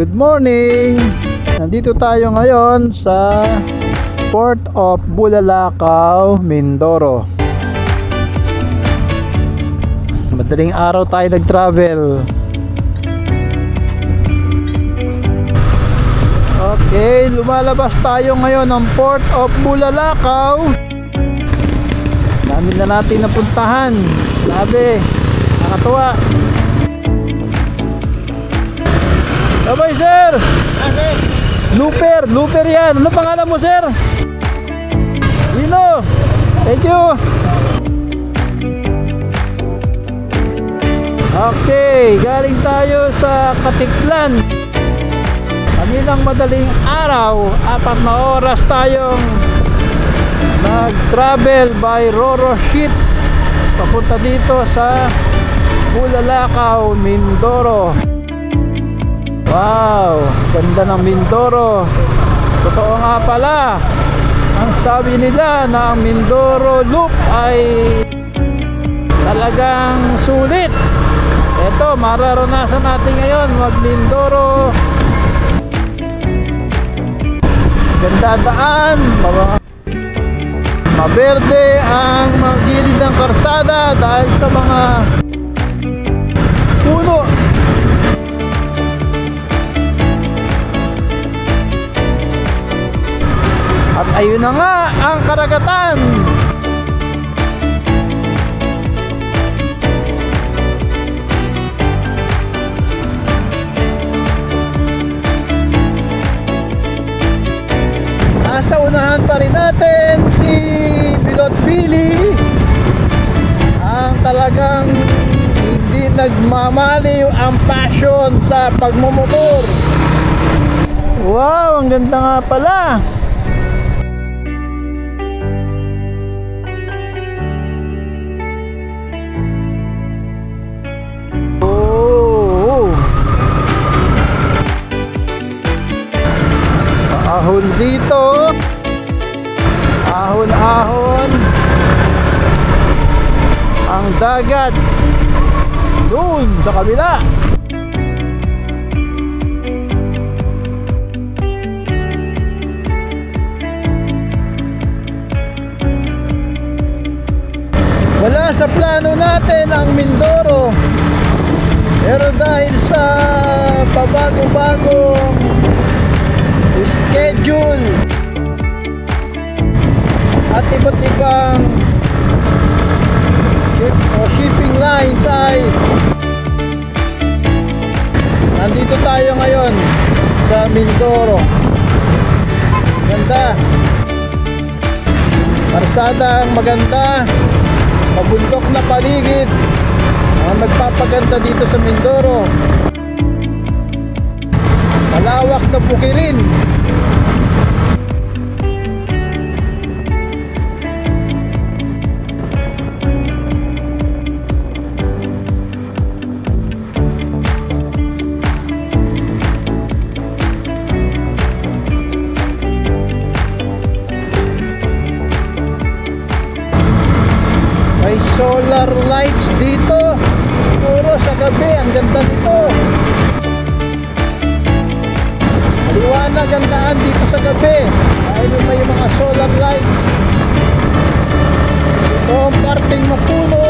Good morning! Nandito tayo ngayon sa Port of Bulalakaw, Mindoro. Madaling araw tayo nag-travel. Okay, lumalabas tayo ngayon ng Port of Bulalakaw. Dami na natin napuntahan. Grabe, nakakatuwa. Abay sir! Looper yan. Ano pangalan mo sir? Lino! Thank you! Okay, galing tayo sa Katiklan. Kaninang madaling araw, 4 na oras tayong nag-travel by Roro ship papunta dito sa Bulalakaw, Mindoro. Wow, ganda ng Mindoro. Totoo nga pala, ang sabi nila na ang Mindoro Loop ay talagang sulit. Ito, mararanasan natin ngayon mag-Mindoro. Ganda daan, maberde ang gilid ng karsada dahil sa mga puno. At ayun na nga ang karagatan. Nasa unahan pa rin natin si Pilot Billy, ang talagang hindi nagmamaliw ang passion sa pagmumotor. Wow, ang ganda nga pala. Ahon dito, ahon-ahon ang dagat doon sa kabila. Wala sa plano natin ang Mindoro, pero dahil sa pabago-bagong schedule at iba't ibang shipping lines ay nandito tayo ngayon sa Mindoro. Ganda, parsadang maganda, mabundok na paligid ang nagpapaganda dito sa Mindoro. Malawak na bukirin. May solar lights dito. Puro sa gabi, ang ganda nito. Liwanag ang daan dito sa gabi dahil may mga solar lights. Ito ang parting mapuno.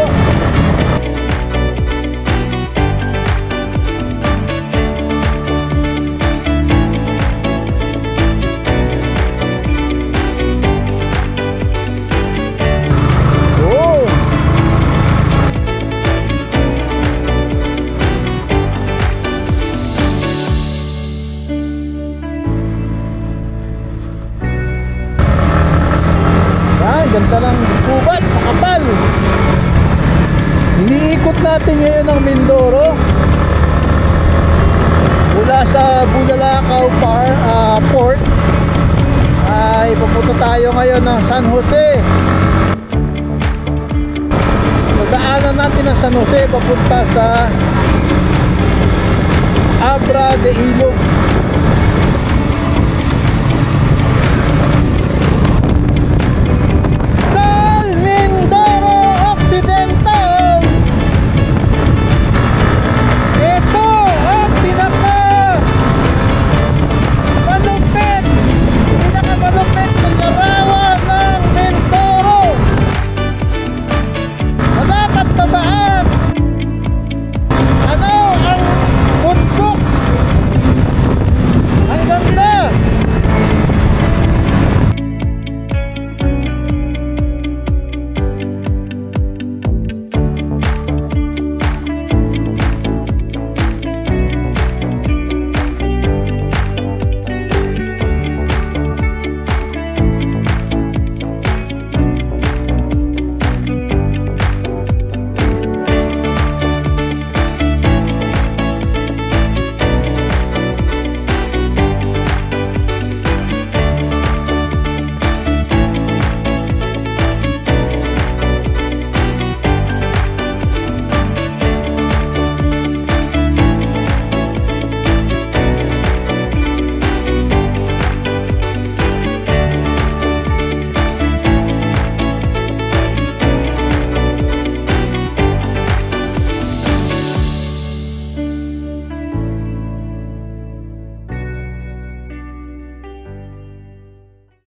Ganda ng gubat, makapal. Iniikot natin ngayon ang Mindoro mula sa Bulalakaw Port ay pupunta tayo ngayon ng San Jose. Nadaanan natin ang San Jose papunta sa Abra de Ilog.